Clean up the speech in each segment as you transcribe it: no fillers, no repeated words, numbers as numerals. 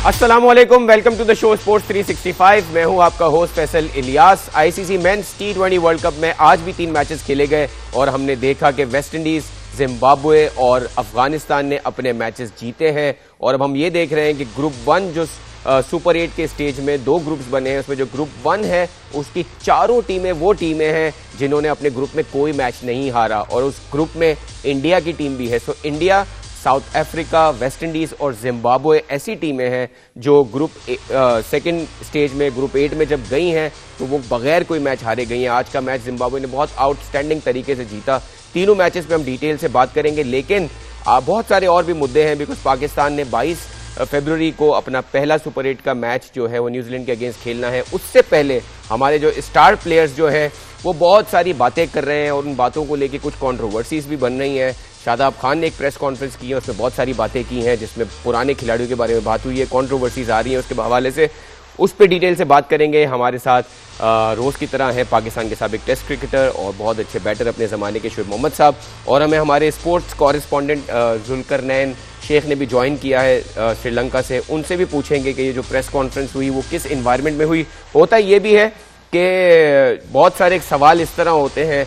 अस्सलामुअलैकुम, welcome to the show sports 365। मैं हूं आपका host Faisal Ilyas. ICC men's T20 world cup में आज भी 3 मैचेस खेले गए और हमने देखा कि वेस्ट इंडीज, जिम्बाब्वे और अफगानिस्तान ने अपने मैचेस जीते हैं। और अब हम ये देख रहे हैं कि ग्रुप 1 जो सुपर 8 के स्टेज में 2 ग्रुप्स बने हैं, उसमें जो ग्रुप 1 है उसकी चारों टीमें वो टीमें हैं जिन्होंने अपने ग्रुप में कोई मैच नहीं हारा और उस ग्रुप में इंडिया की टीम भी है। So India, South Africa, West Indies और जिम्बाब्वे ऐसी टीमें हैं जो ग्रुप सेकंड स्टेज में ग्रुप 8 में जब गई हैं तो वो बगैर कोई मैच हारे गई हैं। आज का मैच जिम्बाब्वे ने बहुत आउटस्टैंडिंग तरीके से जीता। तीनों मैचेस पे हम डिटेल से बात करेंगे, लेकिन बहुत सारे और भी मुद्दे हैं बिकॉज पाकिस्तान ने 22 फरवरी को अपना पहला सुपर 8 का मैच जो है वो न्यूजीलैंड के अगेंस्ट खेलना है। उससे पहले हमारे जो स्टार प्लेयर्स जो हैं वो बहुत सारी बातें कर रहे हैं और उन बातों को लेके कुछ कंट्रोवर्सीज भी बन रही हैं। शादाब खान ने एक प्रेस कॉन्फ्रेंस की है, उसमें बहुत सारी बातें की हैं जिसमें पुराने खिलाड़ियों के बारे में बात हुई है, कंट्रोवर्सीज आ रही हैं उसके हवाले से। उस पर डिटेल से बात करेंगे। हमारे साथ रोज़ की तरह है पाकिस्तान के साबिक टेस्ट क्रिकेटर और बहुत अच्छे बैटर अपने ज़माने के शुएब मोहम्मद साहब, और हमें हमारे स्पोर्ट्स कॉरेस्पॉन्डेंट जुल्करनैन शेख ने भी ज्वाइन किया है श्रीलंका से। उनसे भी पूछेंगे कि ये जो प्रेस कॉन्फ्रेंस हुई वो किस इन्वायरमेंट में हुई। होता ये भी है कि बहुत सारे सवाल इस तरह होते हैं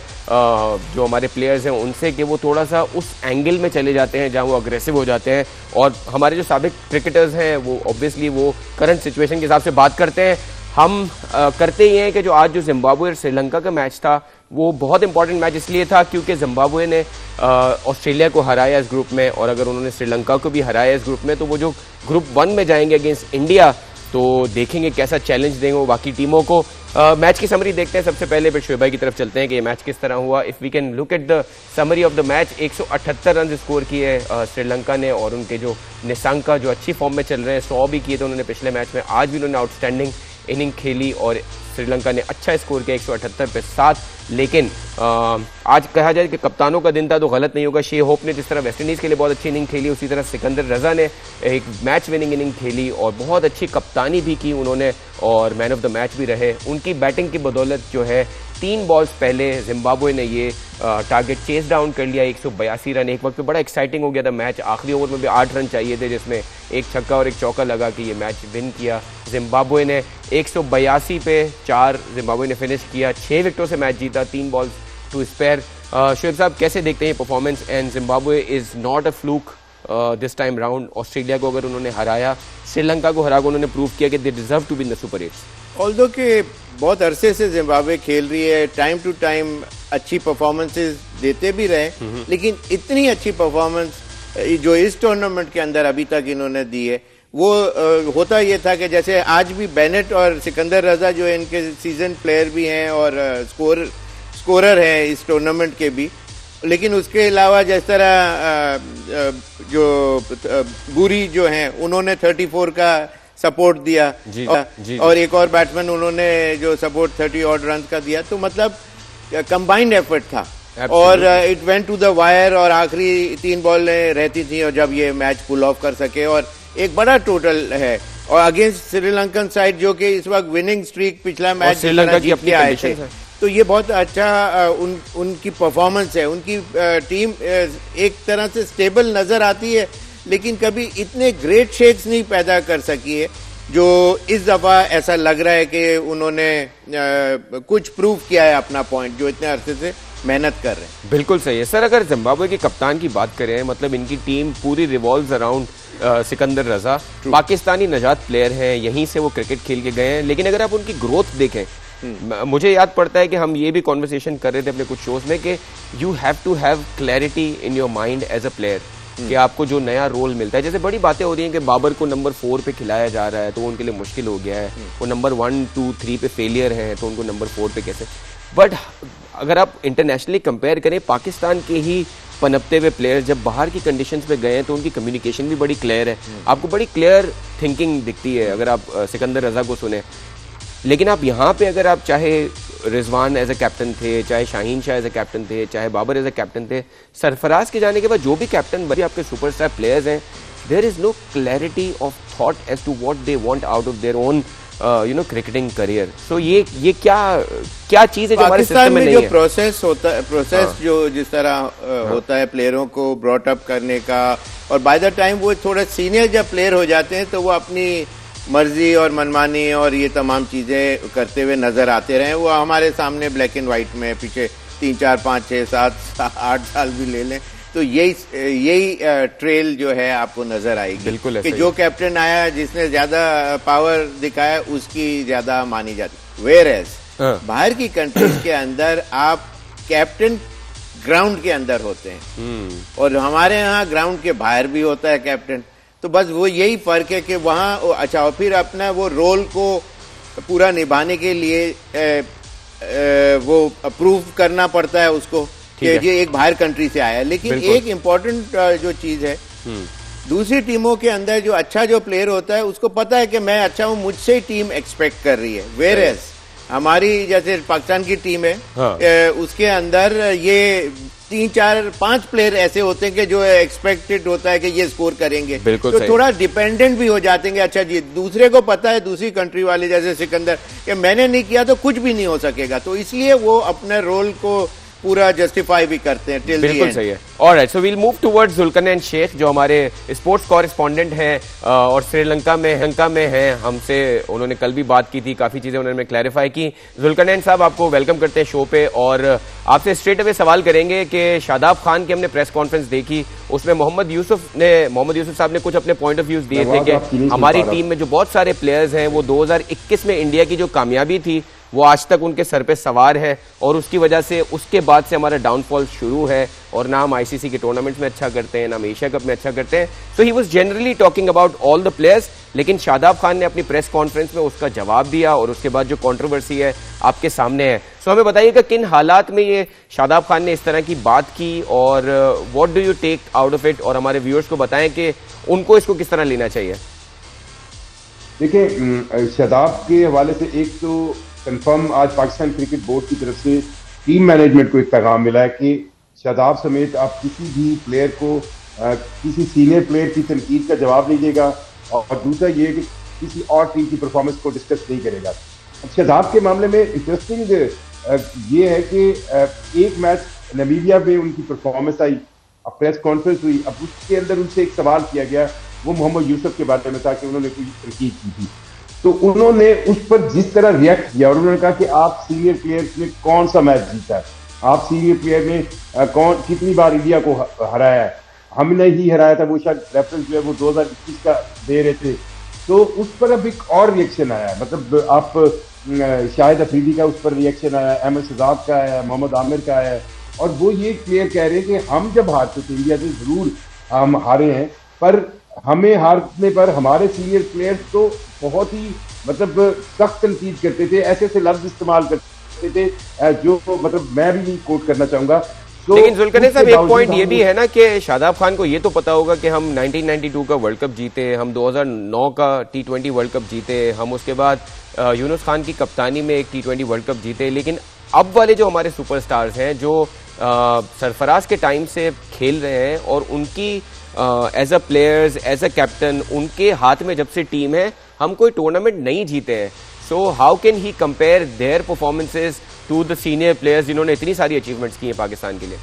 जो हमारे प्लेयर्स हैं उनसे कि वो थोड़ा सा उस एंगल में चले जाते हैं जहां वो अग्रेसिव हो जाते हैं, और हमारे जो साबिक क्रिकेटर्स हैं वो ऑब्वियसली वो करंट सिचुएशन के हिसाब से बात करते हैं। हम करते ही हैं कि जो आज जो जिम्बाब्वे और श्रीलंका का मैच था वो बहुत इंपॉर्टेंट मैच इसलिए था क्योंकि जिम्बाब्वे ने ऑस्ट्रेलिया को हराया इस ग्रुप में, और अगर उन्होंने श्रीलंका को भी हराया इस ग्रुप में तो वो जो ग्रुप 1 में जाएंगे अगेंस्ट इंडिया तो देखेंगे कैसा चैलेंज देंगे वो बाकी टीमों को। मैच की समरी देखते हैं सबसे पहले, फिर शोएब भाई की तरफ चलते हैं कि ये मैच किस तरह हुआ। If we can look at the summary of the match, 178 run score किए श्रीलंका ने, और उनके जो निशंका जो अच्छी फॉर्म में चल रहे हैं 100 भी किए थे उन्होंने पिछले मैच में। आज भी उन्होंने आउटस्टैंडिंग इनिंग खेली और श्रीलंका ने अच्छा स्कोर किया 178 पे 7। लेकिन आज कहा जाए कि कप्तानों का दिन था तो गलत नहीं होगा। शे होप ने जिस तरह वेस्ट इंडीज़ के लिए बहुत अच्छी इनिंग खेली, उसी तरह सिकंदर रजा ने एक मैच विनिंग इनिंग खेली और बहुत अच्छी कप्तानी भी की उन्होंने और मैन ऑफ द मैच भी रहे। उनकी बैटिंग की बदौलत जो है 3 बॉल्स पहले जिम्बाब्वे ने ये टारगेट चेस डाउन कर लिया 182 रन। एक वक्त पे बड़ा एक्साइटिंग हो गया था मैच, आखिरी ओवर में भी 8 रन चाहिए थे जिसमें एक छक्का और एक चौका लगा कि ये मैच विन किया जिम्बाब्वे ने। 182 पे 4 जिम्बाब्वे ने फिनिश किया, 6 विकेटों से मैच जीता, 3 बॉल्स टू स्पेयर। शोएब साहब कैसे देखते हैं performance? And Zimbabwe is not a fluke this time round. Australia को अगर उन्होंने हराया, श्रीलंका को हरा कर उन्होंने प्रूव किया कि they deserve to win the super 8। Although कि बहुत अरसे से जिम्बाब्वे खेल रही है, टाइम टू टाइम अच्छी परफॉर्मेंसेस देते भी रहे, लेकिन इतनी अच्छी परफॉर्मेंस जो इस टूर्नामेंट के अंदर अभी तक इन्होंने दी है वो होता ये था कि जैसे आज भी बेनेट और सिकंदर रजा जो इनके सीजन प्लेयर भी हैं और स्कोरर हैं इस टूर्नामेंट के भी, लेकिन उसके अलावा जिस तरह जो बुरी जो हैं उन्होंने 34 का सपोर्ट दिया जी, जी, और एक और बैट्समैन उन्होंने जो सपोर्ट 30 ऑड रन का दिया, तो मतलब कंबाइंड एफर्ट था और it went to the wire और आखिरी 3 बॉल रहती थी और जब ये मैच पुल ऑफ कर सके और एक बड़ा टोटल है। और अगेंस्ट श्रीलंकन साइड जो कि इस वक्त विनिंग स्ट्रीक पिछला मैच श्रीलंका की अपनी आए थे, तो ये बहुत अच्छा उनकी परफॉर्मेंस है। उनकी टीम एक तरह से स्टेबल नजर आती है लेकिन कभी इतने ग्रेट शेक्स नहीं पैदा कर सकी है जो इस दफा ऐसा लग रहा है कि उन्होंने कुछ प्रूव किया है अपना पॉइंट, जो इतने अरसे से मेहनत कर रहे हैं। बिल्कुल सही है सर। अगर जिम्बाब्वे के कप्तान की बात करें, मतलब इनकी टीम पूरी रिवॉल्व्स अराउंड सिकंदर रजा, पाकिस्तानी नजात प्लेयर हैं, यहीं से वो क्रिकेट खेल के गए हैं, लेकिन अगर आप उनकी ग्रोथ देखें, मुझे याद पड़ता है कि हम ये भी कॉन्वर्सेशन कर रहे थे अपने कुछ शोज में कि you have to have clarity in your mind as a player कि आपको जो नया रोल मिलता है। जैसे बड़ी बातें हो रही हैं कि बाबर को नंबर 4 पे खिलाया जा रहा है तो उनके लिए मुश्किल हो गया है, वो नंबर 1, 2, 3 पे फेलियर हैं तो उनको नंबर 4 पे कैसे। बट अगर आप इंटरनेशनली कंपेयर करें, पाकिस्तान के ही पनपते हुए प्लेयर जब बाहर की कंडीशंस में गए हैं तो उनकी कम्युनिकेशन भी बड़ी क्लियर है, आपको बड़ी क्लियर थिंकिंग दिखती है अगर आप सिकंदर रजा को सुने। लेकिन आप यहाँ पे अगर आप चाहे रिजवान एज ए कैप्टन थे, चाहे Shaheen Shah as a captain थे, चाहे बाबर एज ए कैप्टन थे, सरफराज के जाने के बाद जो भी कैप्टन बने आपके सुपरस्टार प्लेयर्स हैं, there is no clarity of thought as to what they want out of their own cricketing career. So ये क्या चीज है जो हमारे सिस्टम में नहीं जो है? प्रोसेस होता है, प्रोसेस जो जिस तरह होता है प्लेयरों को ब्रॉट अप करने का, और बाय द टाइम वो थोड़ा सीनियर जब प्लेयर हो जाते हैं तो वो अपनी मर्जी और मनमानी और ये तमाम चीजें करते हुए नजर आते रहे। वो हमारे सामने ब्लैक एंड व्हाइट में पिछले 3, 4, 5, 6, 7, 8 साल भी ले लें तो यही ट्रेल जो है आपको नजर आएगी। बिल्कुल कि जो कैप्टन आया जिसने ज्यादा पावर दिखाया उसकी ज्यादा मानी जाती। वेयर एज बाहर की कंट्रीज के अंदर आप कैप्टन ग्राउंड के अंदर होते हैं और हमारे यहाँ ग्राउंड के बाहर भी होता है कैप्टन। तो बस वो यही फर्क है कि वहाँ अच्छा, और फिर अपना वो रोल को पूरा निभाने के लिए वो अप्रूव करना पड़ता है उसको कि ये एक बाहर कंट्री से आया है। लेकिन एक इम्पोर्टेंट जो चीज है, दूसरी टीमों के अंदर जो अच्छा जो प्लेयर होता है उसको पता है कि मैं अच्छा हूं, मुझसे ही टीम एक्सपेक्ट कर रही है। वेयर एज हमारी जैसे पाकिस्तान की टीम है, उसके अंदर ये 3, 4, 5 प्लेयर ऐसे होते हैं कि जो एक्सपेक्टेड होता है कि ये स्कोर करेंगे, तो थोड़ा डिपेंडेंट भी हो जाते हैं कि अच्छा जी दूसरे को पता है, दूसरी कंट्री वाले जैसे सिकंदर कि मैंने नहीं किया तो कुछ भी नहीं हो सकेगा, तो इसलिए वो अपने रोल को पूरा जस्टिफाई भी करते हैं टिल द एंड। बिल्कुल सही है। Alright, so we'll move towards Zulqarnain Shaikh जो हमारे स्पोर्ट्स कॉरेस्पॉन्डेंट हैं और श्रीलंका में हैं हमसे। उन्होंने कल भी बात की थी, काफी चीजें उन्होंने क्लैरिफाई की। जुल्करनैन साहब, आपको वेलकम करते हैं शो पे और आपसे स्ट्रेट अवे सवाल करेंगे कि शादाब खान की हमने प्रेस कॉन्फ्रेंस देखी, उसमें मोहम्मद यूसुफ साहब ने कुछ अपने पॉइंट ऑफ व्यूज दिए थे कि हमारी टीम में जो बहुत सारे प्लेयर्स हैं वो 2021 में इंडिया की जो कामयाबी थी वो आज तक उनके सर पे सवार है और उसकी वजह से उसके बाद से हमारा डाउनफॉल शुरू है और ना हम आईसीसी के टूर्नामेंट्स में अच्छा करते हैं, ना हम एशिया कप में अच्छा करते हैं। So he was generally talking about all the players, लेकिन शादाब खान ने अपनी प्रेस कॉन्फ्रेंस में उसका जवाब दिया और उसके बाद जो कंट्रोवर्सी है आपके सामने है। सो हमें बताइएगा किन हालात में ये शादाब खान ने इस तरह की बात की और what do you take out of it, और हमारे व्यूअर्स को बताएं कि उनको इसको किस तरह लेना चाहिए। देखिए, शादाब के हवाले से एक तो कंफर्म आज पाकिस्तान क्रिकेट बोर्ड की तरफ से टीम मैनेजमेंट को एक पैगाम मिला है कि शादाब समेत आप किसी भी प्लेयर को किसी सीनियर प्लेयर की तनकीद का जवाब नहीं देगा, और दूसरा ये कि किसी और टीम की परफॉर्मेंस को डिस्कस नहीं करेगा। शादाब के मामले में इंटरेस्टिंग ये है कि एक मैच नामीबिया में उनकी परफॉर्मेंस आई, अब प्रेस कॉन्फ्रेंस हुई, अब उसके अंदर उनसे एक सवाल किया गया, वो मोहम्मद यूसुफ के बारे में था कि उन्होंने कोई तनकीद की थी, तो उन्होंने उस पर जिस तरह रिएक्ट किया और उन्होंने कहा कि आप सीनियर प्लेयर्स ने कौन सा मैच जीता है, आप सीनियर प्लेयर ने कितनी बार इंडिया को हराया है, हमने ही हराया था। वो शायद रेफरेंस जो है वो 2021 का दे रहे थे, तो उस पर अब एक और रिएक्शन आया, मतलब आप शाहिद अफरीदी का उस पर रिएक्शन आया, अहमद शहजाद का आया, मोहम्मद आमिर का आया, और वो ये क्लियर कह रहे हैं कि हम जब हारते थे इंडिया से जरूर हम हारे हैं, पर हमें हारने पर हमारे सीनियर प्लेयर्स तो बहुत ही मतलब सख्त तनकीद करते थे, ऐसे ऐसे लफ्ज इस्तेमाल करते थे जो मतलब मैं भी नहीं कोट करना चाहूंगा। लेकिन जुल्करनैन साहब, एक पॉइंट ये भी है ना कि शादाब खान को ये तो पता होगा कि हम 1992 का वर्ल्ड कप जीते, हम 2009 का T20 वर्ल्ड कप जीते, हम उसके बाद यूनुस खान की कप्तानी में एक T20 वर्ल्ड कप जीते, लेकिन अब वाले जो हमारे सुपरस्टार्स हैं जो सरफराज के टाइम से खेल रहे हैं और उनकी as a players, as a captain, उनके हाथ में जब से टीम है, हम कोई टूर्नामेंट नहीं जीते हैं। So how can he compare their performances to the senior players जिन्होंने इतनी सारी अचीवमेंट्स की हैं पाकिस्तान के लिए?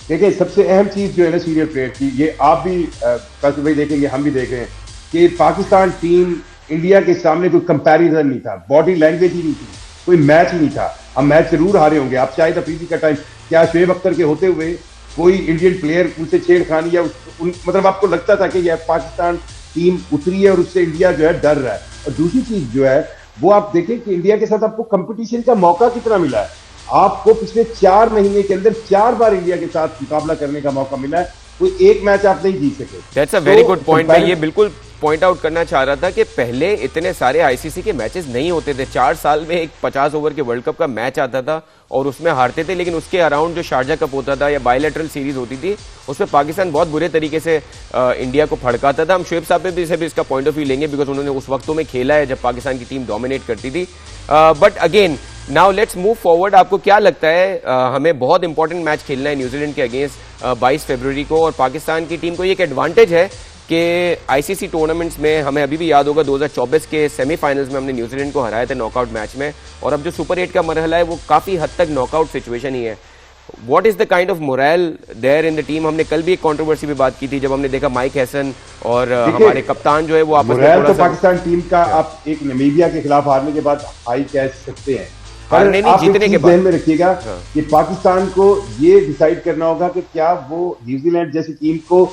देखिए, सबसे अहम चीज जो है ना सीनियर प्लेयर की, ये आप भी कासिफ भाई देखेंगे, हम भी देख रहे हैं कि पाकिस्तान टीम इंडिया के सामने कोई कंपैरिजन नहीं था, बॉडी लैंग्वेज ही नहीं थी, कोई मैच ही नहीं था। हम मैच जरूर हारे होंगे, आप शाहिद अफरीदी का टाइम, क्या शुएब अख्तर के होते हुए कोई इंडियन प्लेयर उनसे छेड़खानी या मतलब आपको लगता था कि यह पाकिस्तान टीम उतरी है और उससे इंडिया जो है डर रहा है। और दूसरी चीज जो है वो आप देखें कि इंडिया के साथ आपको कंपटीशन का मौका कितना मिला है, आपको पिछले 4 महीने के अंदर 4 बार इंडिया के साथ मुकाबला करने का मौका मिला है, कोई एक मैच आप नहीं जीत सके। That's a very good point. मैं ये बिल्कुल पॉइंट आउट करना चाह रहा था कि पहले इतने सारे आईसीसी के मैचेस नहीं होते थे। 4 साल में एक 50 ओवर के वर्ल्ड कप का मैच आता था और उसमें हारते थे, लेकिन उसके अराउंड जो शारजा कप होता था या बायलैटरल सीरीज होती थी उसमें पाकिस्तान बहुत बुरे तरीके से इंडिया को फड़काता था। हम शुएब साहब पे भी इसका पॉइंट ऑफ व्यू लेंगे बिकॉज उन्होंने उस वक्तों में खेला है जब पाकिस्तान की टीम डोमिनेट करती थी। But again now let's move forward. आपको क्या लगता है, हमें बहुत इंपॉर्टेंट मैच खेलना है न्यूजीलैंड के अगेंस्ट 22 फरवरी को, और पाकिस्तान की टीम को एक एडवांटेज है कि आईसीसी टूर्नामेंट्स में हमें अभी भी याद होगा 2024 के सेमीफाइनल्स में हमने न्यूजीलैंड को हराया था नॉकआउट मैच में, और अब जो सुपर 8 का मरहला है वो काफी हद तक नॉकआउट सिचुएशन ही है। What is the kind of morale there in the team? हमने कल भी एक कंट्रोवर्सी पे बात की थी जब हमने देखा माइक हैसन और हमारे कप्तान जो है वो आपस में मोरल थोड़ा तो सा पाकिस्तान टीम का आप एक नमीबिया के खिलाफ हारने के बाद हाई कह सकते हैं, हारने नहीं, आप जीतने एक के चीज बाद ध्यान में रखिएगा कि पाकिस्तान को ये डिसाइड करना होगा कि क्या वो न्यूजीलैंड जैसी टीम को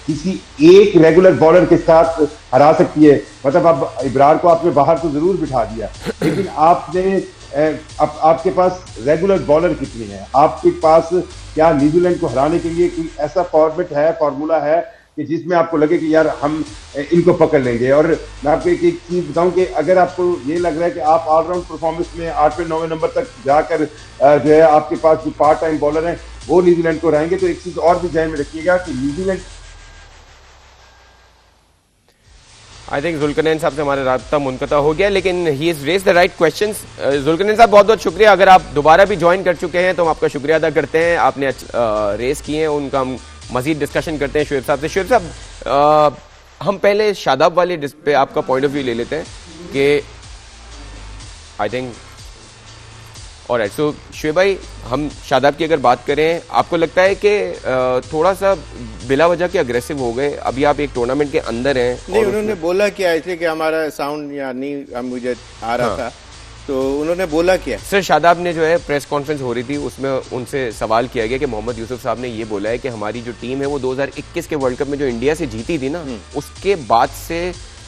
किसी एक रेगुलर बॉलर के साथ हरा सकती है। मतलब अब इब्रार को आपने बाहर तो जरूर बिठा दिया, लेकिन आपने अब आपके पास रेगुलर बॉलर कितने हैं? आपके पास क्या न्यूजीलैंड को हराने के लिए कोई ऐसा फॉर्मेट है, फॉर्मूला है कि जिसमें आपको लगे कि यार हम इनको पकड़ लेंगे? और मैं आपको एक चीज बताऊं कि अगर आपको ये लग रहा है कि आप ऑलराउंड परफॉर्मेंस में 8वें-9वें नंबर तक जाकर जो है आपके पास जो पार्ट टाइम बॉलर हैं वो न्यूजीलैंड को हराएंगे, तो एक चीज और भी ध्यान में रखिएगा कि न्यूजीलैंड आई थिंक जुल्करनैन साहब से हमारा राब्ता मुनक़ता हो गया, लेकिन he is raise the right questions. Zulqarnain साहब बहुत बहुत शुक्रिया, अगर आप दोबारा भी ज्वाइन कर चुके हैं तो हम आपका शुक्रिया अदा करते हैं। आपने रेस किए हैं, उनका हम मजीद डिस्कशन करते हैं शुएब साहब से। शुएब साहब, हम पहले शादाब वाले पे आपका पॉइंट ऑफ व्यू ले लेते हैं कि आई थिंक ऑलराइट। सो शुएब भाई, हम शादाब की अगर बात करें, आपको लगता है कि थोड़ा सा बिला वजह के अग्रेसिव हो गए? अभी आप एक टूर्नामेंट के अंदर हैं। नहीं, उन्होंने बोला क्या, इसलिए कि हमारा साउंड या नहीं मुझे आ रहा था, तो उन्होंने बोला क्या? सर, शादाब ने जो है प्रेस कॉन्फ्रेंस हो रही थी, उसमें उनसे सवाल किया गया कि मोहम्मद यूसुफ साहब ने ये बोला है कि हमारी जो टीम है वो 2021 के वर्ल्ड कप में जो इंडिया से जीती थी ना, उसके बाद से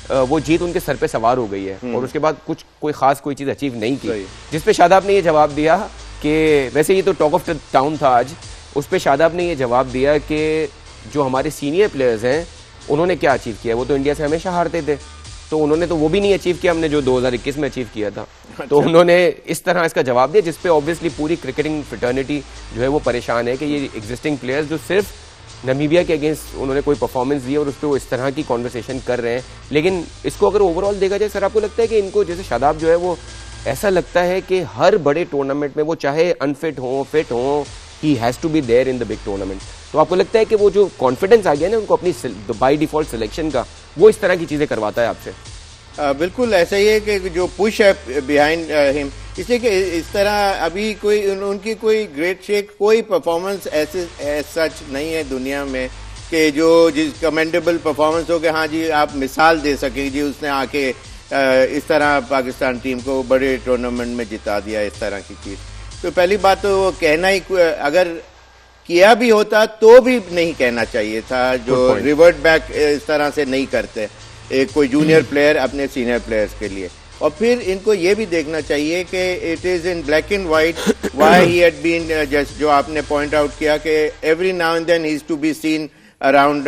वो जीत उनके सर पे सवार हो गई है और उसके बाद कोई खास कोई चीज अचीव नहीं की। जिस पे शादाब ने ये जवाब दिया कि वैसे ये तो टॉक ऑफ टाउन था आज, उस पे शादाब ने ये जवाब दिया कि जो हमारे सीनियर प्लेयर्स हैं उन्होंने क्या अचीव किया, वो तो इंडिया से हमेशा हारते थे, तो उन्होंने तो वो भी नहीं अचीव किया हमने जो 2021 में अचीव किया था। तो उन्होंने इस तरह इसका जवाब दिया, जिसपे ऑब्वियसली पूरी क्रिकेटिंग फ्रेटर्निटी जो है वो परेशान है कि ये एग्जिस्टिंग प्लेयर्स जो सिर्फ नमीबिया के अगेंस्ट उन्होंने कोई परफॉर्मेंस दी और उस पर वो इस तरह की कॉन्वर्सेशन कर रहे हैं। लेकिन इसको अगर ओवरऑल देखा जाए, सर आपको लगता है कि इनको, जैसे शादाब जो है वो ऐसा लगता है कि हर बड़े टूर्नामेंट में वो चाहे अनफिट हो फिट हो, he has to be there in the big tournament, तो आपको लगता है कि वो जो कॉन्फिडेंस आ गया ना उनको अपनी बाय डिफॉल्ट सिलेक्शन का, वो इस तरह की चीजें करवाता है आपसे? बिल्कुल ऐसा ही है कि जो पुश है बिहाइंड हिम, इसलिए कि इस तरह अभी कोई उनकी कोई ग्रेट शेक कोई परफॉर्मेंस ऐसे सच नहीं है दुनिया में कि जो जिस कमेंडेबल परफॉर्मेंस हो कि हाँ जी आप मिसाल दे सकें जी उसने आके इस तरह पाकिस्तान टीम को बड़े टूर्नामेंट में जिता दिया, इस तरह की चीज़। तो पहली बात तो वो कहना ही, अगर किया भी होता तो भी नहीं कहना चाहिए था, जो रिवर्ट बैक इस तरह से नहीं करते एक कोई जूनियर प्लेयर अपने सीनियर प्लेयर्स के लिए। और फिर इनको ये भी देखना चाहिए कि it is in black and white why he had been, just जो आपने पॉइंट आउट किया कि every now and then he is to be seen around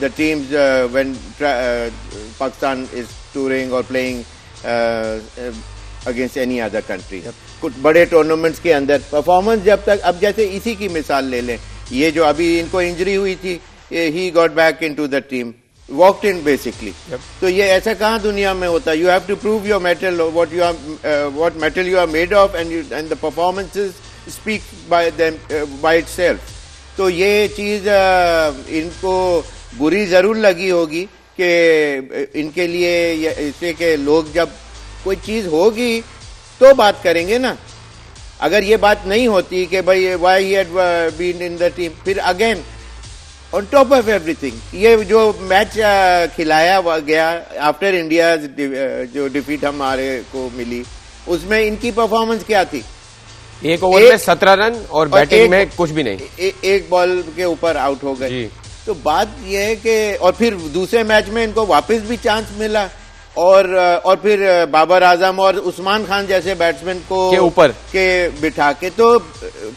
the teams when Pakistan is touring और playing against any other country. कुछ बड़े tournaments के अंदर performance जब तक, अब जैसे इसी की मिसाल ले लें, ये जो अभी इनको इंजरी हुई थी, he got back into the team, walked in basically. तो ये ऐसा कहाँ दुनिया में होता है? You have to prove your metal, what metal you are made of, and the performances speak by them by itself. तो ये चीज इनको बुरी जरूर लगी होगी कि इनके लिए, इससे कि लोग जब कोई चीज होगी तो बात करेंगे ना। अगर ये बात नहीं होती कि भाई why he had been in the team, फिर again on top of everything ये जो मैच खिलाया गया आफ्टर इंडिया जो डिफीट हमारे को मिली, उसमें इनकी परफॉर्मेंस क्या थी? एक ओवर में 17 रन और बैटिंग में कुछ भी नहीं, एक बॉल के ऊपर आउट हो गए। तो बात यह है कि, और फिर दूसरे मैच में इनको वापस भी चांस मिला और फिर बाबर आजम और उस्मान खान जैसे बैट्समैन को के ऊपर के बिठा के, तो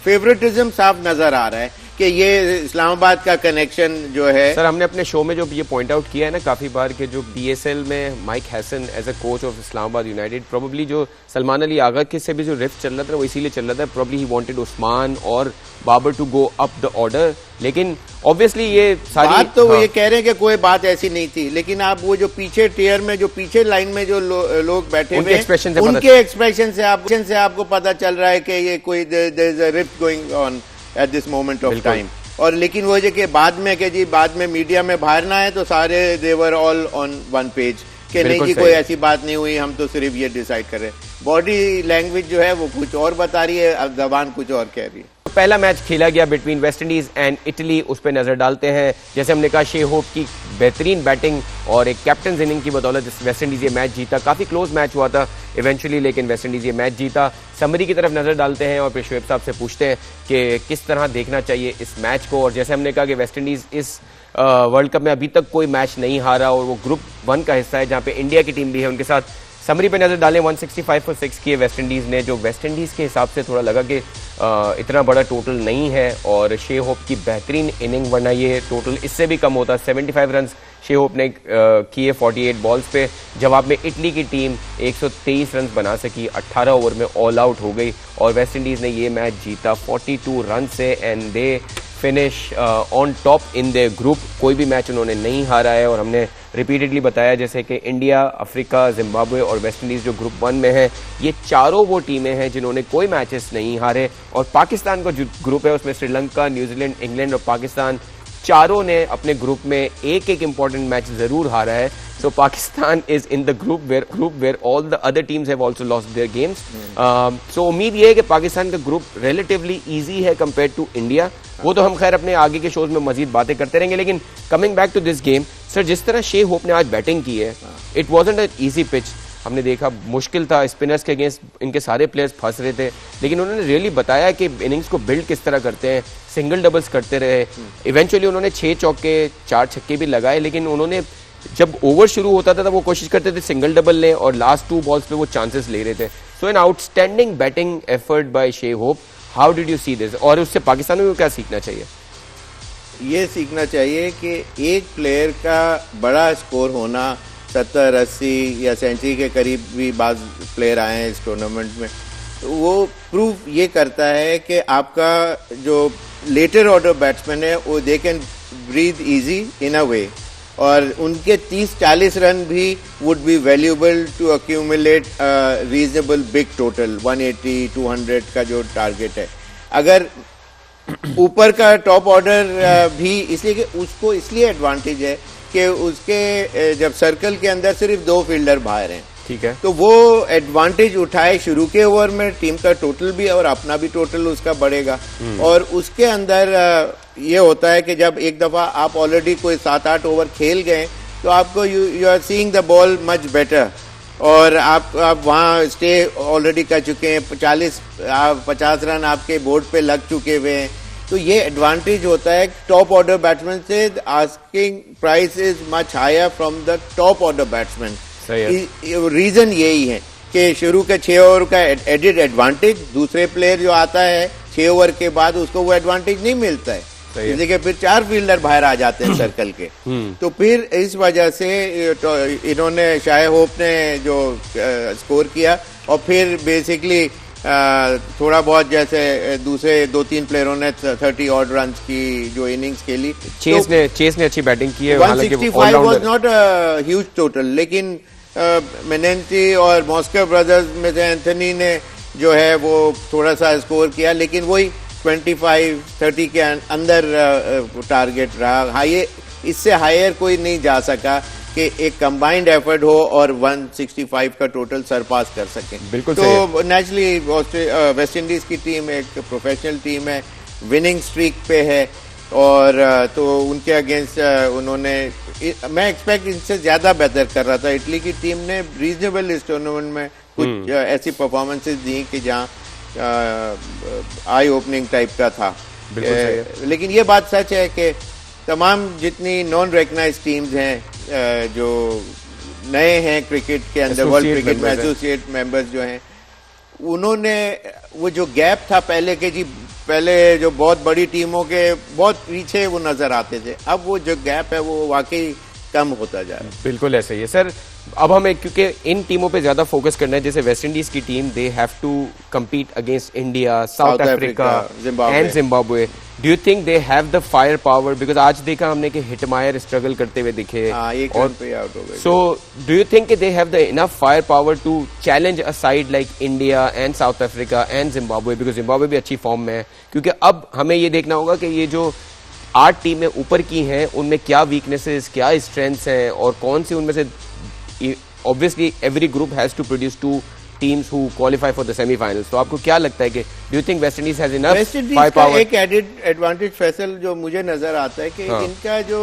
फेवरेटिज्म साफ नजर आ रहा है कि ये इस्लामाबाद का कनेक्शन जो है। सर, हमने अपने शो में जो ये पॉइंट आउट किया है ना काफी बार कि जो PSL में Mike Hesson as a coach of Islamabad United, probably जो सलमान अली आगा के से भी जो रिफ्ट चल रहा था वो इसीलिए चल रहा था, प्रोबेबली ही वांटेड उस्मान और Babar to go up the order. लेकिन ऑब्वियसली ये सारी बात तो ये कह रहे हैं कि कोई बात ऐसी नहीं थी, लेकिन आप वो जो पीछे टियर में, जो पीछे लाइन में जो लोग बैठे हुए, उनके एक्सप्रेशन से आपको पता चल रहा है कि ये कोई there is a rift going on at this moment of time. और लेकिन वो जो कि बाद में कि जी बाद में मीडिया में बाहर ना है तो सारे देवर ऑल ऑन वन पेज कि नहीं जी कोई ऐसी बात नहीं हुई, हम तो सिर्फ ये डिसाइड कर रहे हैं। बॉडी लैंग्वेज जो है वो कुछ और बता रही है, अब जबान कुछ और कह रही है। पहला मैच खेला गया between West Indies and Italy, उस पर नजर डालते हैं। जैसे हमने कहा, शे होप की बेहतरीन बैटिंग और एक कैप्टन इनिंग की बदौलत वेस्ट इंडीज ये मैच जीता। काफी क्लोज मैच हुआ था इवेंचुअली, लेकिन वेस्ट इंडीज ये मैच जीता। समरी की तरफ नजर डालते हैं और फिर शोएब साहब से पूछते हैं कि किस तरह देखना चाहिए इस मैच को। और जैसे हमने कहा कि वेस्ट इंडीज इस वर्ल्ड कप में अभी तक कोई मैच नहीं हारा और वो ग्रुप 1 का हिस्सा है जहां पे इंडिया की टीम भी है उनके साथ। समरी पे नजर डालें, 165 for 6 किए वेस्ट इंडीज ने, जो वेस्ट इंडीज के हिसाब से थोड़ा लगा कि इतना बड़ा टोटल नहीं है। और शे होप की बेहतरीन इनिंग, वरना ये टोटल इससे भी कम होता। 75 रन शे होप ने किए 48 बॉल्स पे। जवाब में इटली की टीम 123 रन बना सकी, 18 ओवर में ऑल आउट हो गई और वेस्ट इंडीज ने ये मैच जीता 42 रन से and they finish on top in the group. कोई भी मैच उन्होंने नहीं हारा है और हमने रिपीटेडली बताया जैसे कि इंडिया, अफ्रीका, जिम्बाब्वे और वेस्ट इंडीज जो ग्रुप 1 में है, ये चारों वो टीमें हैं जिन्होंने कोई मैचेस नहीं हारे। और पाकिस्तान का जो ग्रुप है उसमें श्रीलंका, न्यूजीलैंड, इंग्लैंड और पाकिस्तान, चारों ने अपने ग्रुप में एक एक इंपॉर्टेंट मैच जरूर हारा है। So Pakistan is in the group where all the other teams have also lost their games. So उम्मीद ये है कि पाकिस्तान का ग्रुप रिलेटिवली इजी है कंपेयर टू इंडिया। वो तो हम खैर अपने आगे के शोज में मजीद बातें करते रहेंगे, लेकिन coming back to this game, sir जिस तरह शे होप ने आज बैटिंग की है, it wasn't an easy pitch. हमने देखा मुश्किल था, स्पिनर्स के अगेंस्ट इनके सारे प्लेयर्स फंस रहे थे, लेकिन उन्होंने रियली बताया कि इनिंग्स को बिल्ड किस तरह करते हैं, सिंगल डबल्स करते रहे। इवेंचुअली उन्होंने 6 चौके 4 छक्के भी लगाए, लेकिन उन्होंने जब ओवर शुरू होता था तो वो कोशिश करते थे सिंगल डबल लें और लास्ट 2 बॉल्स पे वो चांसेस ले रहे थे। So an outstanding batting effort by Shai Hope. How did you see this, और उससे पाकिस्तान को क्या सीखना चाहिए? ये सीखना चाहिए कि एक प्लेयर का बड़ा स्कोर होना 70, 80 या सेंचुरी के करीब भी बाज प्लेयर आए हैं इस टूर्नामेंट में, तो वो प्रूव ये करता है कि आपका जो लेटर ऑर्डर बैट्समैन है वो they can breathe easy in a way, और उनके 30-40 रन भी would be valuable to accumulate reasonable big total 180-200 का जो टारगेट है। अगर ऊपर का टॉप ऑर्डर भी, इसलिए कि उसको इसलिए एडवांटेज है कि उसके जब सर्कल के अंदर सिर्फ 2 फील्डर बाहर हैं, ठीक है, तो वो एडवांटेज उठाए शुरू के ओवर में, टीम का टोटल भी और अपना भी टोटल उसका बढ़ेगा। और उसके अंदर ये होता है कि जब एक दफा आप ऑलरेडी कोई 7-8 ओवर खेल गए तो आपको you are seeing the ball much better, और आप वहाँ स्टे ऑलरेडी कर चुके हैं, 50 रन आपके बोर्ड पे लग चुके हुए हैं। तो ये एडवांटेज होता है टॉप ऑर्डर बैट्समैन से। Asking price is much higher from the top order batsman. Reason यही है कि शुरू के 6 ओवर का एडेड एडवांटेज, दूसरे प्लेयर जो आता है 6 ओवर के बाद उसको वो एडवांटेज नहीं मिलता है, जैसे कि फिर 4 फील्डर बाहर आ जाते हैं सर्कल के। तो फिर इस वजह से इन्होंने, शाहे होप ने जो स्कोर किया, और फिर बेसिकली थोड़ा बहुत जैसे दूसरे 2-3 प्लेयरों ने 30 ऑड रन की जो इनिंग्स खेली। चेस ने अच्छी बैटिंग की है। 165 was not a huge total, लेकिन मेनेंटी और मॉस्को ब्रदर्स में से एंथनी ने जो है वो थोड़ा सा स्कोर किया, लेकिन वही 25-30 के अंदर टारगेट रहा। इससे हायर कोई नहीं जा सका कि एक कंबाइंड एफर्ट हो और 165 का टोटल सरपास कर सके। बिल्कुल। तो नेचुरली वेस्ट इंडीज की टीम एक प्रोफेशनल टीम है, विनिंग स्ट्रीक पे है, और तो उनके अगेंस्ट उन्होंने, मैं एक्सपेक्ट इनसे ज्यादा बेहतर कर रहा था। इटली की टीम ने रीजनेबल इस टूर्नामेंट में कुछ ऐसी परफॉर्मेंसेज दी कि जहां आई ओपनिंग टाइप का था। लेकिन ये बात सच है कि तमाम जितनी नॉन रिकग्नाइज्ड टीम्स हैं जो नए हैं क्रिकेट के अंदर, वर्ल्ड क्रिकेट में एसोसिएट मेंबर्स जो हैं, उन्होंने वो जो गैप था पहले के, जी पहले जो बहुत बड़ी टीमों के बहुत पीछे वो नजर आते थे, अब वो जो गैप है वो वाकई कम होता जा रहा है। बिल्कुल ऐसा ही है सर। अब हमें क्योंकि इन टीमों पे ज्यादा फोकस करना है, जैसे वेस्ट इंडीज की team, they have to compete against India, South Africa and Zimbabwe. Do you think they have the fire power? Because आज देखा हमने कि हिटमायर स्ट्रगल करते हुए दिखे, एक रन पे आउट हो गए। So do you think they have the enough fire power to challenge a side like India and South Africa and Zimbabwe? Because Zimbabwe भी अच्छी फॉर्म में है, क्योंकि अब हमें ये देखना होगा कि ये जो 8 टीमें ऊपर की हैं उनमें क्या वीकनेसेस, क्या स्ट्रेंथ्स हैं और कौन सी उनमें से, obviously every group has to produce 2 teams who qualify for the semifinals. तो आपको क्या लगता है कि do you think West Indies has enough fire power? एक एडेड एडवांटेज फैसल जो मुझे नजर आता है कि इनका जो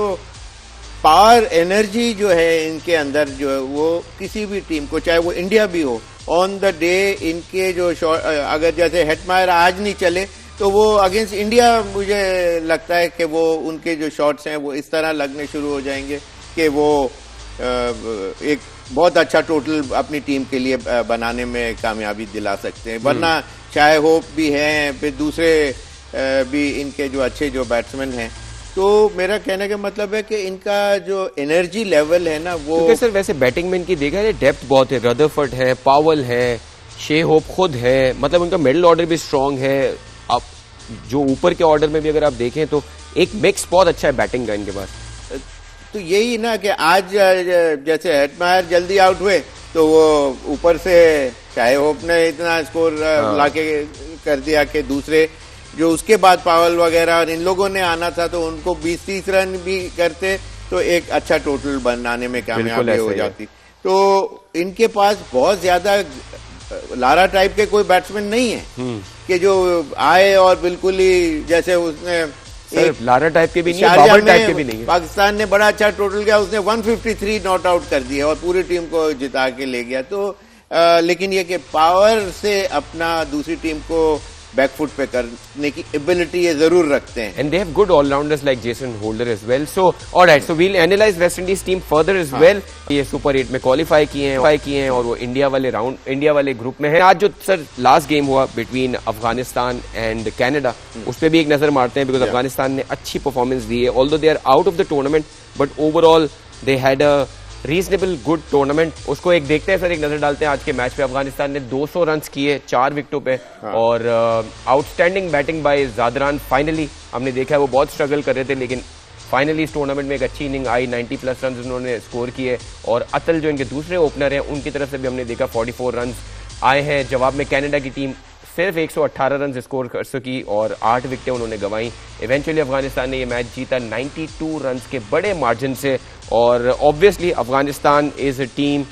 पावर एनर्जी जो है इनके अंदर जो है वो किसी भी टीम को, चाहे वो इंडिया भी हो, ऑन द डे इनके जो अगर जैसे हेटमायर आज नहीं चले तो वो अगेंस्ट इंडिया मुझे लगता है कि वो उनके जो शॉट्स हैं वो इस तरह लगने शुरू हो जाएंगे कि वो एक बहुत अच्छा टोटल अपनी टीम के लिए बनाने में कामयाबी दिला सकते हैं। वरना चाहे होप भी हैं, फिर दूसरे भी इनके जो अच्छे जो बैट्समैन हैं, तो मेरा कहने का मतलब है कि इनका जो एनर्जी लेवल है ना वो, क्योंकि सर वैसे बैटिंग में इनकी देखा है डेप्थ बहुत है, रदरफोर्ड है, पावल है, शे होप खुद है, मतलब उनका मिडिल ऑर्डर भी स्ट्रांग है। अब जो ऊपर के ऑर्डर में भी अगर आप देखें तो एक मिक्स बहुत अच्छा है बैटिंग का इनके पास। तो यही ना कि आज जैसे हेटमायर जल्दी आउट हुए तो वो ऊपर से चाहे होप ने इतना स्कोर लाके कर दिया कि दूसरे जो उसके बाद पावल वगैरह और इन लोगों ने आना था तो उनको 20-30 रन भी करते तो एक अच्छा टोटल बनाने में कामयाबी हो जाती। तो इनके पास बहुत ज्यादा लारा टाइप के कोई बैट्समैन नहीं है कि जो आए और बिल्कुल ही जैसे उसने लारा टाइप के भी नहीं है, बाबर टाइप के भी नहीं है। पाकिस्तान ने बड़ा अच्छा टोटल किया, उसने 153 नॉट आउट कर दिया और पूरी टीम को जिता के ले गया। तो लेकिन ये कि पावर से अपना दूसरी टीम को बैकफुट पे करने की एबिलिटी ये जरूर रखते हैं। And they have good allrounders like Jason Holder as well. So alright, so we'll analyse West Indies team further as well. ये सुपर 8 में क्वालिफाई किए हैं और वो इंडिया वाले ग्रुप में है। आज जो सर लास्ट गेम हुआ बिटवीन अफगानिस्तान एंड कनाडा, उस पर भी एक नजर मारते हैं, बिकॉज अफगानिस्तान ने अच्छी परफॉर्मेंस दी है। Although they are out of the tournament but overall they had a reasonable good tournament. उसको एक देखते हैं सर, एक नजर डालते हैं आज के मैच पे। अफगानिस्तान ने 200 रन किए 4 विकेटों पे और outstanding batting bye Zadran. Finally हमने देखा है वो बहुत स्ट्रगल कर रहे थे, लेकिन फाइनली इस टूर्नामेंट में एक अच्छी इनिंग आई, 90+ रन उन्होंने स्कोर किए। और अतल जो इनके दूसरे ओपनर हैं उनकी तरफ से भी हमने देखा 44 रन आए हैं। जवाब में कनाडा की टीम सिर्फ 118 रन स्कोर कर सकी और 8 विकेटें उन्होंने गंवाई। इवेंचुअली अफगानिस्तान ने ये मैच जीता 92 रन के बड़े मार्जिन से। और obviously Afghanistan is a team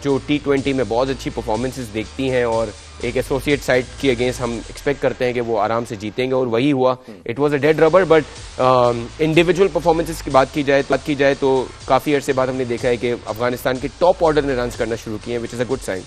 जो T20 में बहुत अच्छी परफॉर्मेंसेस देखती हैं और एक एसोसिएट साइड की अगेंस्ट हम एक्सपेक्ट करते हैं कि वो आराम से जीतेंगे और वही हुआ। It was a dead rubber, but individual performances की बात की जाए तो काफी अरसे बाद हमने देखा है कि अफगानिस्तान के टॉप ऑर्डर ने रन करना शुरू किए, which is a good sign.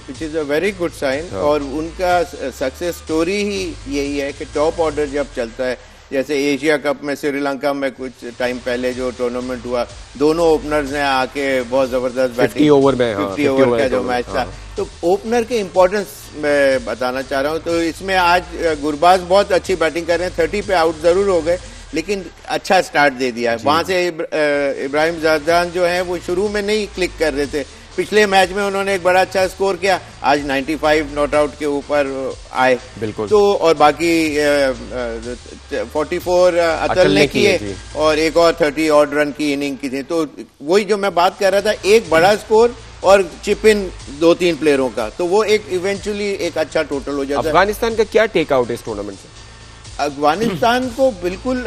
Which is a very good sign. और उनका सक्सेस स्टोरी ही यही है कि टॉप ऑर्डर जब चलता है, जैसे एशिया कप में श्रीलंका में कुछ टाइम पहले जो टूर्नामेंट हुआ, दोनों ओपनर्स ने आके बहुत जबरदस्त बैटिंग 50 ओवर में 50 ओवर का जो मैच था। तो ओपनर के इम्पोर्टेंस मैं बताना चाह रहा हूँ। तो इसमें आज गुरबाज बहुत अच्छी बैटिंग कर रहे हैं, 30 पे आउट जरूर हो गए लेकिन अच्छा स्टार्ट दे दिया। वहां से इब्राहिम जादान जो है वो शुरू में नहीं क्लिक कर रहे थे, पिछले मैच में उन्होंने एक बड़ा अच्छा स्कोर किया, आज 95 नॉट आउट के ऊपर आए। बिल्कुल। तो और बाकी 44 अतल ने किए और एक और 30 ऑड रन की इनिंग की थी। तो वही जो मैं बात कर रहा था, एक बड़ा स्कोर और चिप इन 2-3 प्लेयरों का, तो वो एक इवेंचुअली एक अच्छा टोटल हो जाता है। अफगानिस्तान का क्या टेक आउट है इस टूर्नामेंट से? अफगानिस्तान को बिल्कुल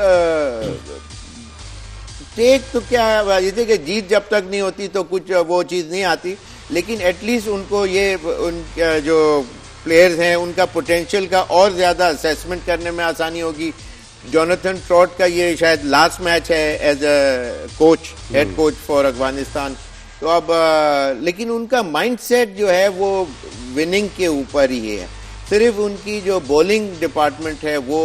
टेक तो क्या, जैसे कि जीत जब तक नहीं होती तो कुछ वो चीज नहीं आती, लेकिन एटलीस्ट उनको ये उन जो प्लेयर्स हैं उनका पोटेंशियल का और ज्यादा असेसमेंट करने में आसानी होगी। जोनाथन ट्रॉट का ये शायद लास्ट मैच है as a coach, head coach for Afghanistan. तो अब लेकिन उनका माइंडसेट जो है वो विनिंग के ऊपर ही है। सिर्फ उनकी जो बॉलिंग डिपार्टमेंट है वो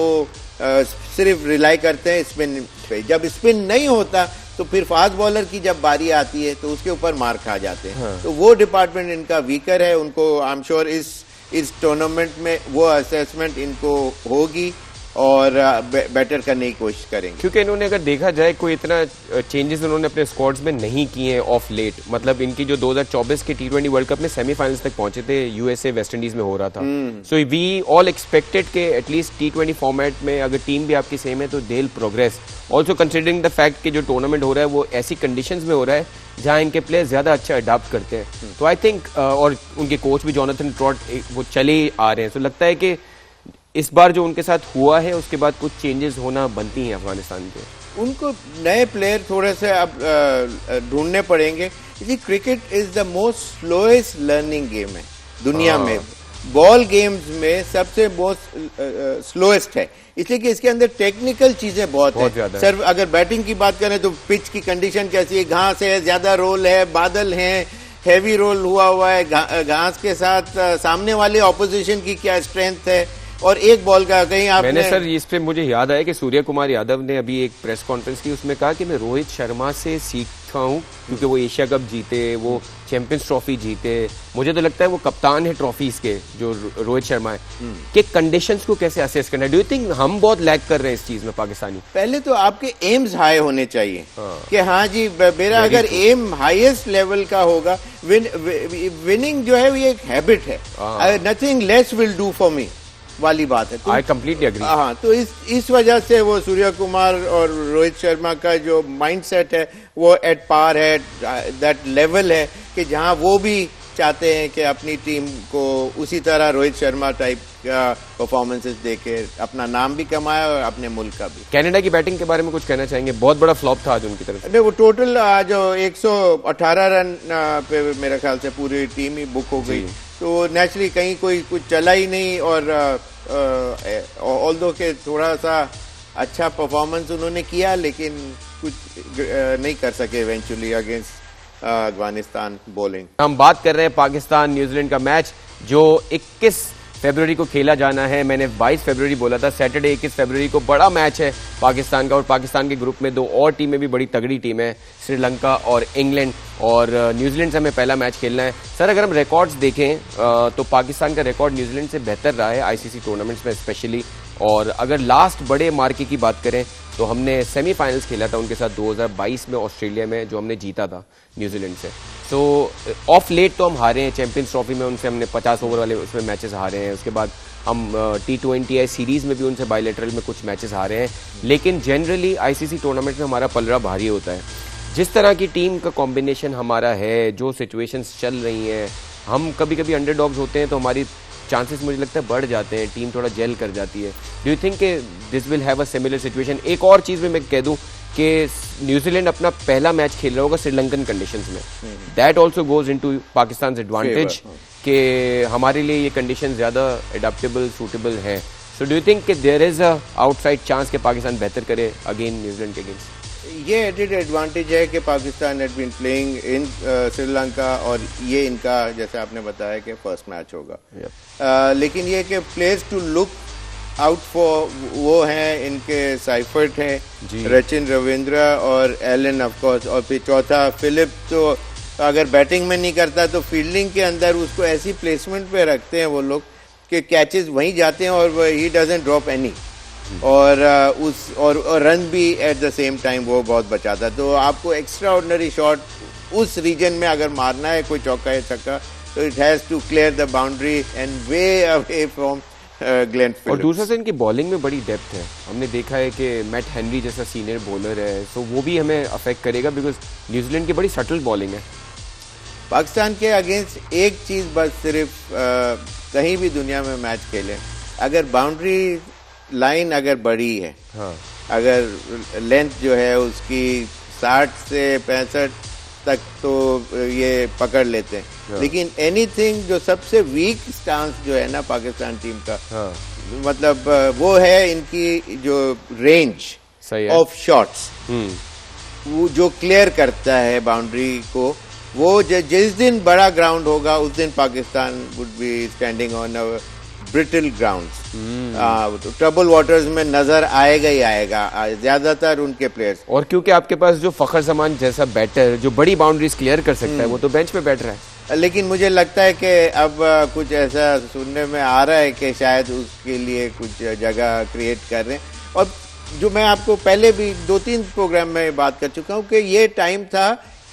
सिर्फ रिलाई करते हैं स्पिन पे। जब स्पिन नहीं होता तो फिर फास्ट बॉलर की जब बारी आती है तो उसके ऊपर मार खा जाते हैं। तो वो डिपार्टमेंट इनका वीकर है। उनको आई एम श्योर इस टूर्नामेंट में वो असेसमेंट इनको होगी और बेटर करने की कोशिश करेंगे, क्योंकि इन्होंने अगर देखा जाए कोई इतना चेंजेस उन्होंने अपने स्क्वाड्स में नहीं किए हैं ऑफ लेट। मतलब इनकी जो 2024 के T20 वर्ल्ड कप में सेमीफाइनल्स तक पहुंचे थे, यूएसए वेस्ट इंडीज में हो रहा था। सो वी ऑल एक्सपेक्टेड के एटलीस्ट T20 फॉर्मेट में अगर टीम भी आपकी सेम है तो they will progress. Also considering the fact कि जो टूर्नामेंट हो रहा है वो ऐसी कंडीशंस में हो रहा है जहां इनके प्लेयर्स ज्यादा अच्छा अडाप्ट करते हैं। तो आई थिंक और उनके कोच भी जोनाथन ट्रॉट वो चले आ रहे हैं। तो लगता है कि इस बार जो उनके साथ हुआ है उसके बाद कुछ चेंजेस होना बनती हैं अफगानिस्तान के? उनको नए प्लेयर थोड़े से अब ढूंढने पड़ेंगे। Cricket is the most slowest learning game है दुनिया में, बॉल गेम्स में सबसे मोस्ट स्लोएस्ट है, इसलिए कि इसके अंदर टेक्निकल चीजें बहुत है। सर अगर बैटिंग की बात करें तो पिच की कंडीशन कैसी है, घास है, ज्यादा रोल है, बादल हैं, हैवी रोल हुआ है, घास के साथ सामने वाले ऑपोजिशन की क्या स्ट्रेंथ है, और एक बॉल का कहीं आपने मैंने सर इस पे मुझे याद आया कि सूर्य कुमार यादव ने अभी एक प्रेस कॉन्फ्रेंस की, उसमें कहा कि मैं रोहित शर्मा से सीखता हूं क्योंकि वो एशिया कप जीते, वो चैंपियंस ट्रॉफी जीते। मुझे तो लगता है वो कप्तान है ट्रॉफीज के, जो रोहित शर्मा है, कि कंडीशंस को कैसे असेस करना है। डू यू थिंक हम बहुत लैग कर रहे हैं इस चीज में पाकिस्तानी? पहले तो आपके एम्स हाई होने चाहिए कि हाँ जी मेरा अगर एम हाईएस्ट लेवल का होगा, विनिंग जो है ये एक हैबिट है, nothing less will do for me वाली बात है। I completely agree. हाँ, तो इस वजह से वो सूर्य कुमार और रोहित शर्मा का जो माइंडसेट है वो एट पार है, दैट लेवल है कि जहाँ वो भी चाहते हैं कि अपनी टीम को उसी तरह रोहित शर्मा टाइप का परफॉर्मेंसेस देके अपना नाम भी कमाया और अपने मुल्क का भी। कनाडा की बैटिंग के बारे में कुछ कहना चाहेंगे? बहुत बड़ा फ्लॉप था आज उनकी तरफ से। नहीं, वो टोटल आज 118 रन पे मेरे ख्याल से पूरी टीम ही बुक हो गई, तो नेचुरली कहीं कोई कुछ चला ही नहीं। और ऑल्दो के थोड़ा सा अच्छा परफॉर्मेंस उन्होंने किया, लेकिन कुछ नहीं कर सके इवेंचुअली अगेंस्ट अफगानिस्तान बॉलिंग। हम बात कर रहे हैं पाकिस्तान न्यूजीलैंड का मैच जो 21 फरवरी को खेला जाना है। मैंने 22 फरवरी बोला था, सैटरडे 21 फरवरी को बड़ा मैच है पाकिस्तान का। और पाकिस्तान के ग्रुप में 2 और टीमें भी बड़ी तगड़ी टीम है, श्रीलंका और इंग्लैंड, और न्यूजीलैंड से हमें पहला मैच खेलना है। सर अगर हम रिकॉर्ड्स देखें तो पाकिस्तान का रिकॉर्ड न्यूजीलैंड से बेहतर रहा है आईसीसी टूर्नामेंट्स में स्पेशली। और अगर लास्ट बड़े मार्के की बात करें तो हमने सेमीफाइनल्स खेला था उनके साथ 2022 में ऑस्ट्रेलिया में, जो हमने जीता था न्यूजीलैंड से। सो ऑफ लेट तो हम हारे हैं, चैंपियंस ट्रॉफी में उनसे हमने 50 ओवर वाले उसमें मैचेस हारे हैं। उसके बाद हम T20 सीरीज में भी उनसे बायलैटरल में कुछ मैचेस हारे हैं। लेकिन जनरली आईसीसी टूर्नामेंट में हमारा पलड़ा भारी होता है। जिस तरह की टीम का कॉम्बिनेशन हमारा है, जो सिचुएशंस चल रही हैं, हम कभी कभी अंडरडॉग्स होते हैं तो हमारी चांसेस मुझे लगता है बढ़ जाते हैं, टीम थोड़ा जेल कर जाती है। Do you think this will have a similar situation? एक और चीज में मैं कह दूं कि न्यूजीलैंड अपना पहला मैच खेल रहा होगा श्रीलंकन कंडीशंस में, that also goes into Pakistan advantage कि हमारे लिए ये कंडीशन ज्यादा एडाप्टेबल सूटेबल है। सो डू यू थिंक कि there is a outside chance कि पाकिस्तान बेहतर करे अगेन न्यूजीलैंड के अगेंस्ट? ये एडेड एडवांटेज है कि Pakistan had been playing in Sri Lanka, और ये इनका जैसे आपने बताया कि फर्स्ट मैच होगा। लेकिन ये कि players to look out for वो हैं इनके साइफर्ट है, रचिन रविंद्र और एलन ऑफ कोर्स, और फिर चौथा फिलिप। तो अगर बैटिंग में नहीं करता तो फील्डिंग के अंदर उसको ऐसी प्लेसमेंट पे रखते हैं वो लोग कि कैचेस वहीं जाते हैं और ही डजंट ड्रॉप एनी, और रन भी एट द सेम टाइम वो बहुत बचाता है। तो आपको एक्स्ट्रा ऑर्डिनरी शॉट उस रीजन में अगर मारना है, कोई चौका या छक्का, तो it has to clear the boundary and way away from Glenn Phillips. और दूसरा से इनकी बॉलिंग में बड़ी डेप्थ है। हमने देखा है कि मैट हेनरी जैसा सीनियर बॉलर है, तो वो भी हमें अफेक्ट करेगा बिकॉज न्यूजीलैंड की बड़ी सटल बॉलिंग है। पाकिस्तान के अगेंस्ट एक चीज बस सिर्फ कहीं भी दुनिया में मैच खेले, अगर बाउंड्री लाइन अगर बड़ी है, हाँ, अगर लेंथ जो है उसकी 60 से 65 तक तो ये पकड़ लेते हैं, हाँ, लेकिन एनीथिंग जो सबसे वीक स्टांस जो है ना पाकिस्तान टीम का, हाँ, मतलब वो है इनकी जो रेंज ऑफ शॉट्स, वो जो क्लियर करता है बाउंड्री को, वो जिस दिन बड़ा ग्राउंड होगा उस दिन Pakistan would be standing on a brittle ground, trouble waters में नजर आएगा ही आएगा ज्यादातर उनके प्लेयर्स। और क्योंकि आपके पास जो फखर जमान जैसा बैटर जो बड़ी बाउंड्रीज क्लियर कर सकता है, वो तो बेंच पे बैठ रहा है। लेकिन मुझे लगता है कि अब कुछ ऐसा सुनने में आ रहा है कि शायद उसके लिए कुछ जगह क्रिएट कर रहे हैं। और जो मैं आपको पहले भी 2-3 प्रोग्राम में बात कर चुका हूँ कि ये टाइम था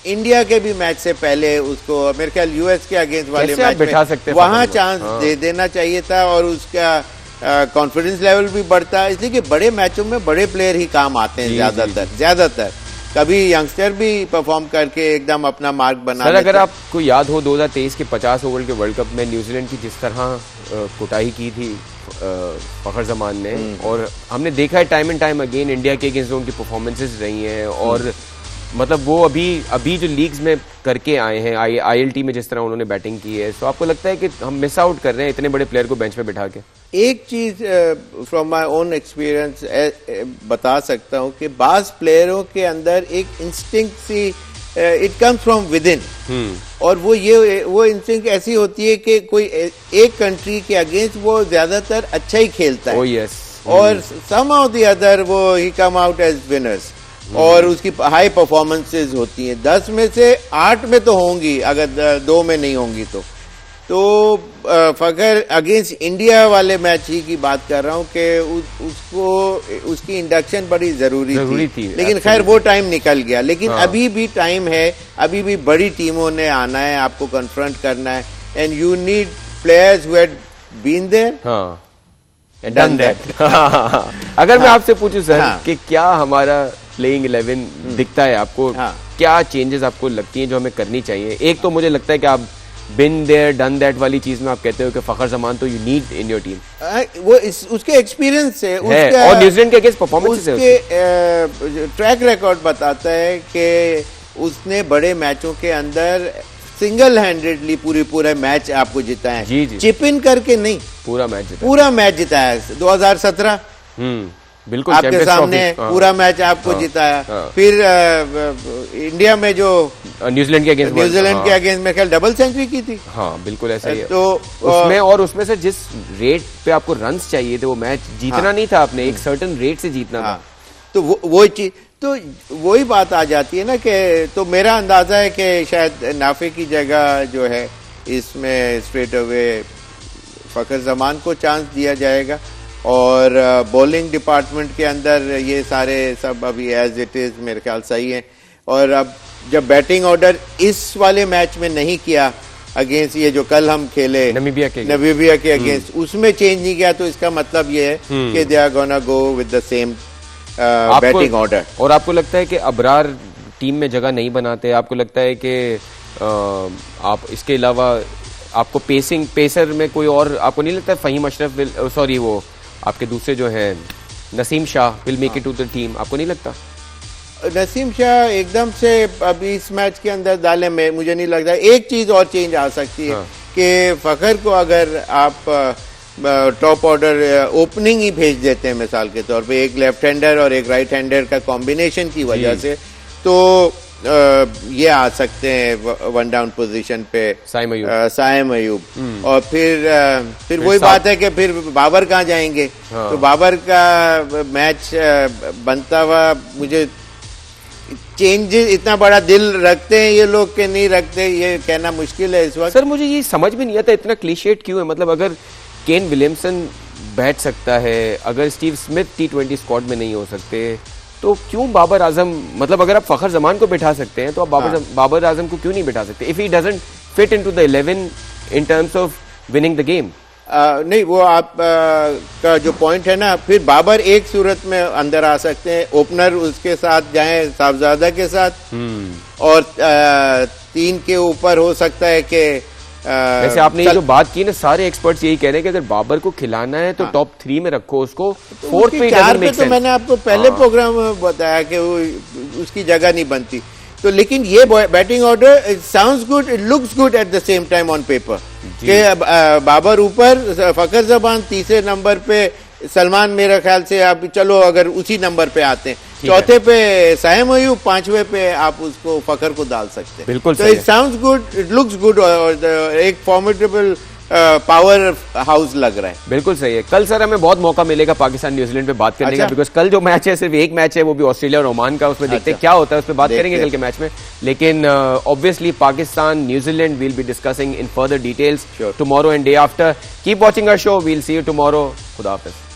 इंडिया के भी मैच से पहले उसको मेरे ख्याल यूएस के अगेंस्ट वाले मैच में वहां चांस दे देना चाहिए था, और उसका कॉन्फिडेंस लेवल भी बढ़ता है, इसलिए कि बड़े मैचों में बड़े प्लेयर ही काम आते हैं ज्यादातर। कभी यंगस्टर भी परफॉर्म करके एकदम अपना मार्क बना सर, अगर आपको याद हो 2023 के 50 ओवर के वर्ल्ड कप में न्यूजीलैंड की जिस तरह कुटाई की थी फखर जमान ने, और हमने देखा है time and time again India के अगेंस्ट उनकी परफॉर्मेंसेज रही हैं, और मतलब वो अभी जो लीग्स में करके आए हैं, ILT में जिस तरह उन्होंने बैटिंग की है, तो आपको लगता है कि हम मिस आउट कर रहे हैं इतने बड़े प्लेयर को बेंच पे बिठा के? एक चीज फ्रॉम माय ओन एक्सपीरियंस बता सकता हूं कि बाज प्लेयरों के अंदर एक instinct see it comes from with in, और वो इंस्टिंक्ट ऐसी होती है कि कोई एक कंट्री के अगेंस्ट वो ज्यादातर अच्छा ही खेलता है। Oh, yes. और somehow the other वो ही कम आउट एज विनर्स, और उसकी हाई परफॉर्मेंसेज होती हैं। 10 में से 8 में तो होंगी, अगर 2 में नहीं होंगी तो फखर अगेंस्ट इंडिया वाले मैच ही की बात कर रहा हूं कि उसकी इंडक्शन बड़ी जरूरी थी। लेकिन खैर वो टाइम निकल गया। लेकिन अभी भी टाइम है, अभी भी बड़ी टीमों ने आना है, आपको कन्फ्रंट करना है, and you need players who had been there done that. अगर मैं आपसे पूछूं सर कि क्या हमारा प्लेइंग 11 दिखता है आपको, क्या चेंजेस आपको लगती हैं जो हमें करनी चाहिए? एक तो मुझे लगता है कि आप बिन देयर डन दैट वाली चीज में आप कहते हो कि फखर जमान तो you need in your team, वो उसके एक्सपीरियंस से और न्यूजीलैंड के अगेंस्ट परफॉर्मेंस उसके ट्रैक रिकॉर्ड बताता है कि उसने बड़े मैचों के अंदर सिंगल हैंडेडली पूरा मैच आपको जिताया है। जी। चिप इन करके नहीं, पूरा मैच जिताया है। 2017 बिल्कुल आपके सामने पूरा मैच आपको जिताया। फिर इंडिया में जो न्यूजीलैंड के अगेंस्ट में ख्याल डबल सेंचुरी की थी। हाँ बिल्कुल ऐसा ही है। तो उसमें से जिस रेट पे आपको रन्स चाहिए थे, वो मैच जीतना नहीं था, आपने एक सर्टेन रेट से जीतना था। तो वो चीज, तो वही बात आ जाती है ना कि तो मेरा अंदाजा है कि शायद नाफे की जगह जो है इसमें स्ट्रेट अवे फखर जमान को चांस दिया जाएगा, और बॉलिंग डिपार्टमेंट के अंदर ये सारे सब अभी एज इट इज मेरे ख्याल सही है। और अब जब बैटिंग ऑर्डर इस वाले मैच में नहीं किया अगेंस्ट ये जो कल हम खेले नमीबिया के अगेंस्ट, उसमें चेंज नहीं किया, तो इसका मतलब ये है कि they are gonna go with the same batting order. और आपको लगता है कि अबरार टीम में जगह नहीं बनाते? आपको लगता है कि आप इसके अलावा आपको पेसर में कोई और आपको नहीं लगता? फहीम अशरफ सॉरी वो आपके दूसरे जो हैं Naseem Shah will make it to the team, आपको नहीं लगता? नसीम शाह एकदम से अभी इस मैच के अंदर डाले में मुझे नहीं लगता। एक चीज और चेंज आ सकती है कि फखर को अगर आप टॉप ऑर्डर ओपनिंग ही भेज देते हैं मिसाल के तौर पे, एक लेफ्ट हैंडर और एक राइट हैंडर का कॉम्बिनेशन की वजह से, तो ये आ सकते हैं वन डाउन पोजीशन पे साइम अयूब। और फिर वही बात है कि फिर बाबर कहाँ जाएंगे? तो बाबर का मैच बनता हुआ मुझे चेंजेस, इतना बड़ा दिल रखते हैं ये लोग के नहीं रखते, ये कहना मुश्किल है इस वक्त। सर मुझे ये समझ में नहीं आता इतना क्लीशेट क्यों है? मतलब अगर केन विलियमसन बैठ सकता है, अगर स्टीव स्मिथ T20 स्क्वाड में नहीं हो सकते, तो क्यों बाबर आजम, मतलब अगर आप फखर जमान को बिठा सकते हैं तो आप बाबर आजम को क्यों नहीं बिठा सकते? If he doesn't fit into the 11 in terms of winning the game. नहीं, वो आप का जो पॉइंट है ना, फिर बाबर एक सूरत में अंदर आ सकते हैं, ओपनर उसके साथ जाएं साहबजादा के साथ, और 3 के ऊपर हो सकता है कि वैसे आपने ये जो बात की ना, सारे एक्सपर्ट्स यही कह रहे हैं कि अगर बाबर को खिलाना है तो टॉप 3 में रखो उसको, 4th पे 4 पे तो मैंने आपको पहले प्रोग्राम में बताया कि वो उसकी जगह नहीं बनती। तो लेकिन ये batting order it sounds good, it looks good at the same time on paper, कि बाबर ऊपर, फखर जमान तीसरे नंबर पे, सलमान मेरा ख्याल से आप चलो अगर उसी नंबर पे आते हैं, चौथे पे साइम अयूब, 5वें पे आप उसको फखर को डाल सकते हैं। बिल्कुल। तो it sounds good, it looks good, और एक फॉर्मिडेबल पावर हाउस लग रहा है। बिल्कुल सही है। कल सर हमें बहुत मौका मिलेगा पाकिस्तान न्यूजीलैंड पे बात करने का, बिकॉज कल जो मैच है सिर्फ एक मैच है, वो भी ऑस्ट्रेलिया और ओमान का, उसमें देखते हैं क्या होता है, उस पर बात करेंगे कल के मैच में। लेकिन obviously Pakistan New Zealand will be discussing in further details tomorrow and day after. Keep watching our show, we'll see you tomorrow. खुदा हाफिज।